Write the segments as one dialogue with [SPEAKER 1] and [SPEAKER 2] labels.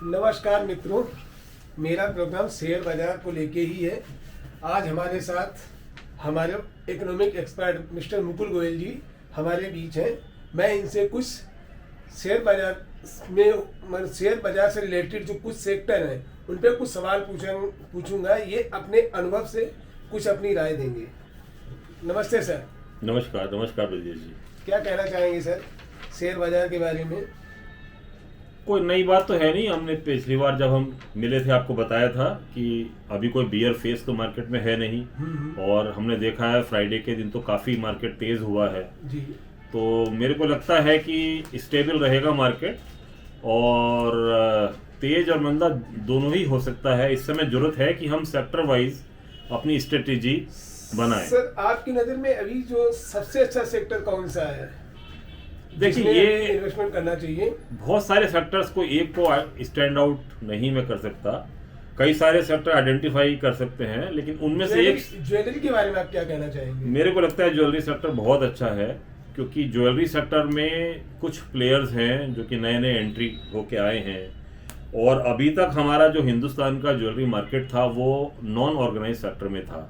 [SPEAKER 1] नमस्कार मित्रों, मेरा प्रोग्राम शेयर बाजार को लेके ही है। आज हमारे साथ हमारे economic expert mister Mukul Goyal ji हमारे बीच हैं। मैं इनसे कुछ शेयर बाजार शेयर बाजार से रिलेटेड जो कुछ सेक्टर हैं उन पर कुछ सवाल पूछूंगा। ये अपने अनुभव से कुछ अपनी राय देंगे। नमस्ते सर।
[SPEAKER 2] नमस्कार ब्रजेश जी।
[SPEAKER 1] क्या कहना चाहेंगे सर शेयर बाजार के बारे में?
[SPEAKER 2] कोई नई बात तो है नहीं। हमने पिछली बार जब हम मिले थे आपको बताया था कि अभी कोई बियर फेस तो मार्केट में है नहीं, और हमने देखा है फ्राइडे के दिन तो काफ़ी मार्केट तेज़ हुआ है
[SPEAKER 1] जी।
[SPEAKER 2] तो मेरे को लगता है कि स्टेबल रहेगा मार्केट, और तेज और मंदा दोनों ही हो सकता है। इस समय जरूरत है कि हम सेक्टर वाइज अपनी स्ट्रेटेजी बनाएं।
[SPEAKER 1] सर आपकी नज़र में अभी जो सबसे अच्छा सेक्टर कौन सा है?
[SPEAKER 2] देखिए, ये
[SPEAKER 1] इन्वेस्टमेंट करना चाहिए।
[SPEAKER 2] बहुत सारे सेक्टर्स को एक को स्टैंड आउट नहीं मैं कर सकता, कई सारे सेक्टर आइडेंटिफाई कर सकते हैं, लेकिन उनमें से एक
[SPEAKER 1] ज्वेलरी के बारे में आप क्या कहना चाहेंगे?
[SPEAKER 2] मेरे को लगता है ज्वेलरी सेक्टर बहुत अच्छा है, क्योंकि ज्वेलरी सेक्टर में कुछ प्लेयर्स हैं जो कि नए नए एंट्री होके आए हैं, और अभी तक हमारा जो हिंदुस्तान का ज्वेलरी मार्केट था वो नॉन ऑर्गेनाइज सेक्टर में था,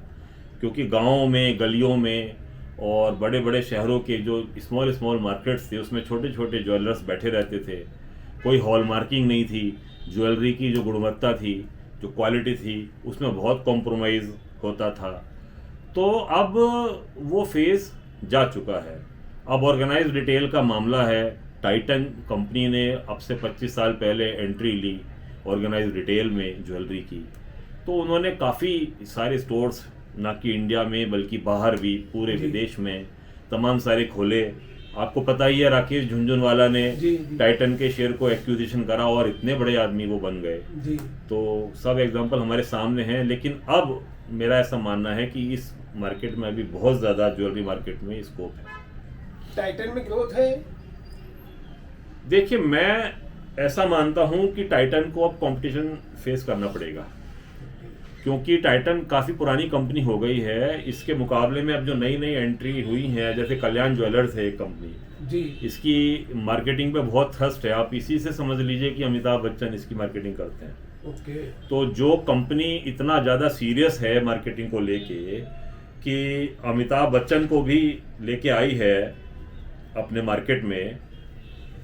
[SPEAKER 2] क्योंकि गाँवों में, गलियों में और बड़े बड़े शहरों के जो स्मॉल मार्केट्स थे उसमें छोटे छोटे ज्वेलर्स बैठे रहते थे। कोई हॉलमार्किंग नहीं थी, ज्वेलरी की जो गुणवत्ता थी, जो क्वालिटी थी, उसमें बहुत कॉम्प्रोमाइज़ होता था। तो अब वो फेज़ जा चुका है। अब ऑर्गेनाइज्ड रिटेल का मामला है। टाइटन कंपनी ने अब से 25 साल पहले एंट्री ली ऑर्गेनाइज्ड रिटेल में ज्वेलरी की, तो उन्होंने काफ़ी सारे स्टोर्स ना कि इंडिया में बल्कि बाहर भी पूरे विदेश में तमाम सारे खोले। आपको पता ही है, राकेश झुनझुनवाला ने टाइटन के शेयर को एक्विजिशन करा और इतने बड़े आदमी वो बन गए। तो सब एग्जांपल हमारे सामने हैं, लेकिन अब मेरा ऐसा मानना है कि इस मार्केट में अभी बहुत ज़्यादा ज्वेलरी मार्केट में स्कोप है।
[SPEAKER 1] टाइटन में ग्रोथ है?
[SPEAKER 2] देखिए, मैं ऐसा मानता हूं कि टाइटन को अब कंपटीशन फेस करना पड़ेगा, क्योंकि टाइटन काफ़ी पुरानी कंपनी हो गई है। इसके मुकाबले में अब जो नई नई एंट्री हुई है, जैसे कल्याण ज्वेलर्स है एक कंपनी
[SPEAKER 1] जी,
[SPEAKER 2] इसकी मार्केटिंग पे बहुत थ्रस्ट है। आप इसी से समझ लीजिए कि अमिताभ बच्चन इसकी मार्केटिंग करते हैं।
[SPEAKER 1] ओके।
[SPEAKER 2] तो जो कंपनी इतना ज़्यादा सीरियस है मार्केटिंग को लेके कि अमिताभ बच्चन को भी लेके आई है अपने मार्केट में,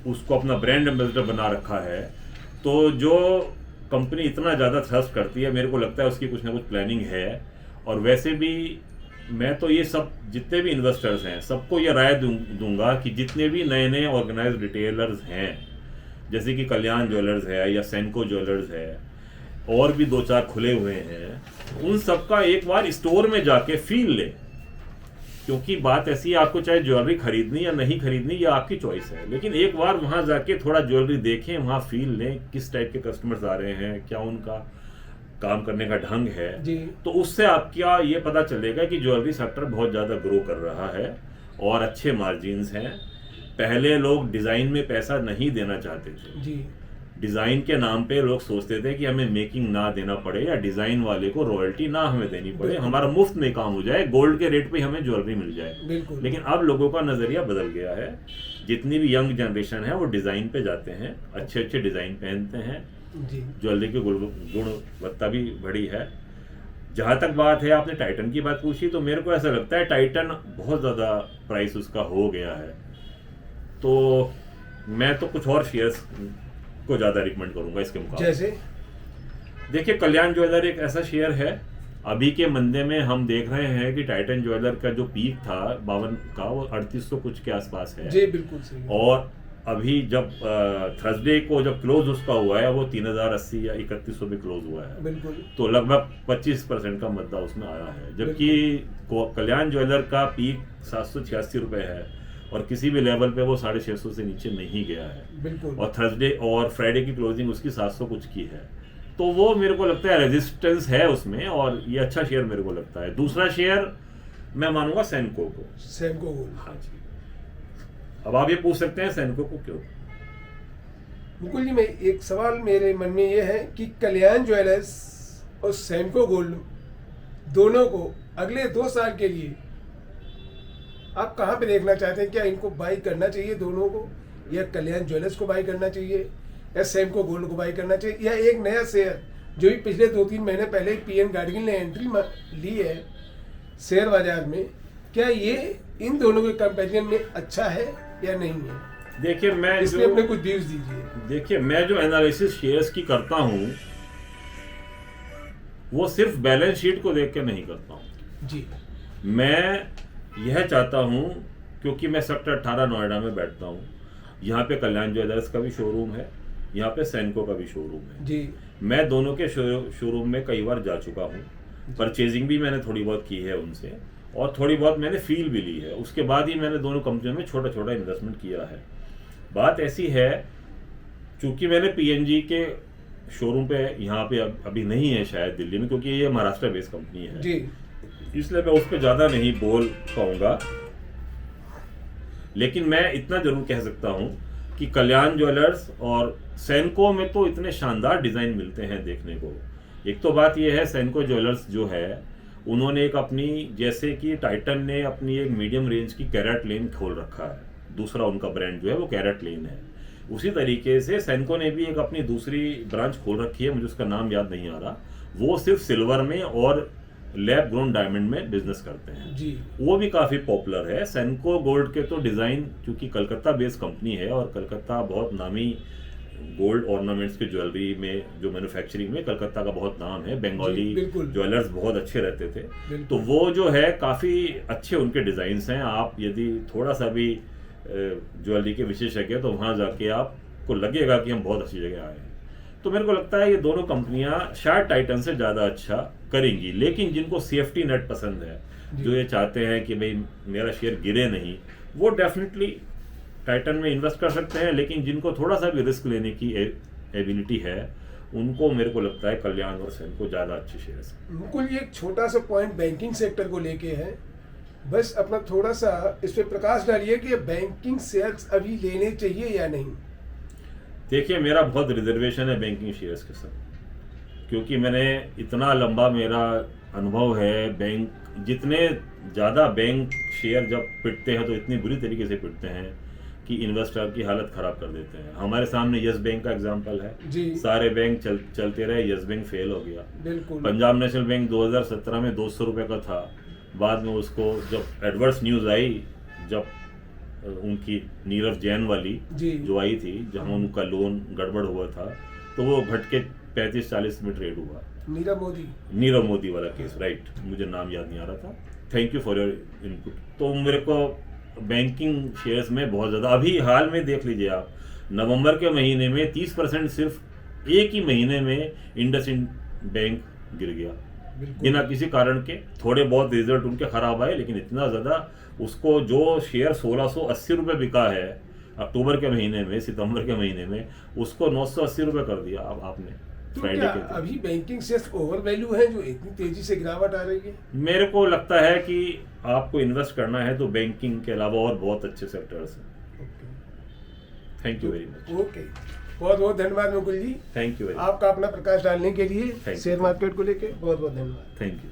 [SPEAKER 2] उसको अपना ब्रांड एम्बेसडर बना रखा है, तो जो कंपनी इतना ज़्यादा थ्रस्ट करती है, मेरे को लगता है उसकी कुछ ना कुछ प्लानिंग है। और वैसे भी मैं तो ये सब जितने भी इन्वेस्टर्स हैं सबको ये राय दूंगा कि जितने भी नए नए ऑर्गेनाइज्ड रिटेलर्स हैं, जैसे कि कल्याण ज्वेलर्स है या सेंको ज्वेलर्स है, और भी 2-4 खुले हुए हैं, उन सबका एक बार स्टोर में जाके फील ले। क्योंकि बात ऐसी है, आपको चाहे ज्वेलरी खरीदनी या नहीं खरीदनी ये आपकी चॉइस है, लेकिन एक बार वहां जाके थोड़ा ज्वेलरी देखें, वहां फील लें किस टाइप के कस्टमर्स आ रहे हैं, क्या उनका काम करने का ढंग है जी। तो उससे आपका ये पता चलेगा कि ज्वेलरी सेक्टर बहुत ज़्यादा ग्रो कर रहा है और अच्छे मार्जिन्स हैं। पहले लोग डिज़ाइन में पैसा नहीं देना चाहते थे जी। डिज़ाइन के नाम पे लोग सोचते थे कि हमें मेकिंग ना देना पड़े या डिज़ाइन वाले को रॉयल्टी ना हमें देनी पड़े, हमारा मुफ्त में काम हो जाए, गोल्ड के रेट पे हमें ज्वेलरी मिल जाए। लेकिन अब लोगों का नज़रिया बदल गया है। जितनी भी यंग जनरेशन है वो डिज़ाइन पे जाते हैं, अच्छे अच्छे डिज़ाइन पहनते हैं, ज्वेलरी की गुणवत्ता भी बढ़ी है। जहाँ तक बात है, आपने टाइटन की बात पूछी, तो मेरे को ऐसा लगता है टाइटन बहुत ज़्यादा प्राइस उसका हो गया है, तो मैं तो कुछ और शेयर्स को ज्यादा रिकमेंड करूंगा इसके मुकाबले।
[SPEAKER 1] जैसे
[SPEAKER 2] देखिए, कल्याण ज्वेलर एक ऐसा शेयर है, अभी के मंदे में हम देख रहे हैं कि टाइटन ज्वेलर का जो पीक था 52 का, वो 3800 कुछ के आसपास है
[SPEAKER 1] जी। बिल्कुल सही। और
[SPEAKER 2] अभी जब थर्सडे को जब क्लोज उसका हुआ है वो 3080 या 3100 में क्लोज हुआ है।
[SPEAKER 1] बिल्कुल।
[SPEAKER 2] तो लगभग 25% का मुद्दा उसमें आया है, जबकि कल्याण ज्वेलर का पीक 786 रुपए है और किसी भी लेवल पे वो 650 से नीचे नहीं गया है।
[SPEAKER 1] बिल्कुल।
[SPEAKER 2] और थर्सडे और फ्राइडे की क्लोजिंग उसकी 700 कुछ की है, तो वो मेरे को लगता है रेजिस्टेंस है उसमें, और ये अच्छा शेयर मेरे को लगता है। दूसरा शेयर मैं मानूंगा सेंको को।
[SPEAKER 1] सेंको गोल्ड।
[SPEAKER 2] हाँ जी। अब आप ये पूछ सकते हैं सेंको को क्यों?
[SPEAKER 1] मुकुल जी, मैं एक सवाल मेरे मन में ये है कि कल्याण ज्वेलर्स और सेंको गोल्ड दोनों को अगले 2 साल के लिए आप कहाँ पे देखना चाहते हैं? क्या इनको बाई करना चाहिए दोनों को, या कल्याण ज्वेलर्स को बाई करना चाहिए, या सैनको गोल्ड को बाई करना चाहिए, या एक नया शेयर जो भी पिछले 2-3 महीने पहले पीएन गाडगिल ने एंट्री ली है शेयर बाजार में, क्या ये इन दोनों के कंपेरिजन में अच्छा है या नहीं है?
[SPEAKER 2] देखिए मैं
[SPEAKER 1] इसमें अपने कुछ व्यूज दीजिए।
[SPEAKER 2] देखिए मैं जो एनालिसिस शेयर्स की करता हूँ वो सिर्फ बैलेंस शीट को देख के नहीं करता हूँ
[SPEAKER 1] जी।
[SPEAKER 2] मैं यह चाहता हूँ, क्योंकि मैं सेक्टर 18 नोएडा में बैठता हूँ, यहाँ पे कल्याण ज्वेलर्स का भी शोरूम है, यहाँ पे सैनको का भी शोरूम है
[SPEAKER 1] जी।
[SPEAKER 2] मैं दोनों के शोरूम में कई बार जा चुका हूँ, परचेजिंग भी मैंने थोड़ी बहुत की है उनसे और थोड़ी बहुत मैंने फील भी ली है। उसके बाद ही मैंने दोनों कंपनियों में छोटा छोटा इन्वेस्टमेंट किया है। बात ऐसी है, चूंकि मैंने पीएनजी के शोरूम पे यहाँ पे अभी नहीं है शायद दिल्ली में, क्योंकि ये महाराष्ट्र बेस्ड कंपनी है
[SPEAKER 1] जी,
[SPEAKER 2] इसलिए मैं उस पर ज़्यादा नहीं बोल पाऊंगा। लेकिन मैं इतना जरूर कह सकता हूँ कि कल्याण ज्वेलर्स और सैनको में तो इतने शानदार डिज़ाइन मिलते हैं देखने को। एक तो बात यह है, सैनको ज्वेलर्स जो है उन्होंने एक अपनी, जैसे कि टाइटन ने अपनी एक मीडियम रेंज की कैरेट लेन खोल रखा है, दूसरा उनका ब्रांड जो है वो कैरेट लेन है, उसी तरीके से सैनको ने भी एक अपनी दूसरी ब्रांच खोल रखी है, मुझे उसका नाम याद नहीं आ रहा, वो सिर्फ सिल्वर में और लैब ग्रोन डायमंड में बिजनेस करते हैं
[SPEAKER 1] जी।
[SPEAKER 2] वो भी काफ़ी पॉपुलर है। सैनको गोल्ड के तो डिज़ाइन, क्योंकि कलकत्ता बेस्ड कंपनी है और कलकत्ता बहुत नामी गोल्ड ऑर्नामेंट्स की ज्वेलरी में जो मैन्युफैक्चरिंग में कलकत्ता का बहुत नाम है, बंगाली ज्वेलर्स बहुत अच्छे रहते थे, तो वो जो है काफ़ी अच्छे उनके डिज़ाइंस हैं। आप यदि थोड़ा सा भी ज्वेलरी के विशेषज्ञ तो वहाँ जाके आपको लगेगा कि हम बहुत अच्छी जगह आए हैं। तो मेरे को लगता है ये दोनों कंपनियां शायद टाइटन से ज़्यादा अच्छा करेंगी, लेकिन जिनको सेफ्टी नेट पसंद है, जो ये चाहते हैं कि भाई मेरा शेयर गिरे नहीं, वो डेफिनेटली टाइटन में इन्वेस्ट कर सकते हैं। लेकिन जिनको थोड़ा सा भी रिस्क लेने की एबिलिटी है, उनको मेरे को लगता है कल्याण और सैनको ज़्यादा अच्छे शेयर्स हैं।
[SPEAKER 1] मुकुल, ये एक छोटा सा पॉइंट बैंकिंग सेक्टर को लेके है, बस अपना थोड़ा सा इस पे प्रकाश डालिए कि बैंकिंग शेयर्स अभी लेने चाहिए या नहीं।
[SPEAKER 2] देखिए मेरा बहुत रिजर्वेशन है बैंकिंग शेयर्स के साथ, क्योंकि मैंने इतना लंबा मेरा अनुभव है। बैंक जितने ज़्यादा बैंक शेयर जब पिटते हैं तो इतनी बुरी तरीके से पिटते हैं कि इन्वेस्टर की हालत ख़राब कर देते हैं। हमारे सामने यस बैंक का एग्जांपल है
[SPEAKER 1] जी।
[SPEAKER 2] सारे बैंक चलते रहे, यस बैंक फेल हो गया।
[SPEAKER 1] बिल्कुल।
[SPEAKER 2] पंजाब नेशनल बैंक 2017 में 200 रुपये का था, बाद में उसको जब एडवर्स न्यूज़ आई, जब उनकी नीरव जैन वाली जो आई थी, जहां उनका लोन गड़बड़ हुआ था, तो वो घट के 35-40 में ट्रेड हुआ। नीरव मोदी वाला केस, राइट, मुझे नाम याद नहीं आ रहा था। Thank you for your input. तो मेरे को बैंकिंग शेयर्स में बहुत ज़्यादा, अभी हाल में देख लीजिए आप, नवंबर के महीने में 30% सिर्फ एक ही महीने में इंडसइंड बैंक गिर गया बिना किसी कारण के। थोड़े बहुत रिजल्ट उनके खराब आए, लेकिन इतना ज़्यादा उसको, जो शेयर 1680 रुपये बिका है अक्टूबर के महीने में, सितंबर के महीने में, उसको 980 रुपये कर दिया आपने फ्राइडे के दिन।
[SPEAKER 1] अभी बैंकिंग शेयर्स ओवर वैल्यू है जो इतनी तेजी से गिरावट आ रही है?
[SPEAKER 2] मेरे को लगता है कि आपको इन्वेस्ट करना है तो बैंकिंग के अलावा और बहुत अच्छे सेक्टर्स हैं। Thank you very much.
[SPEAKER 1] Okay, बहुत बहुत धन्यवाद मुकुल जी।
[SPEAKER 2] Thank you.
[SPEAKER 1] आपका अपना प्रकाश डालने के लिए शेयर मार्केट को लेके बहुत बहुत धन्यवाद।
[SPEAKER 2] Thank you.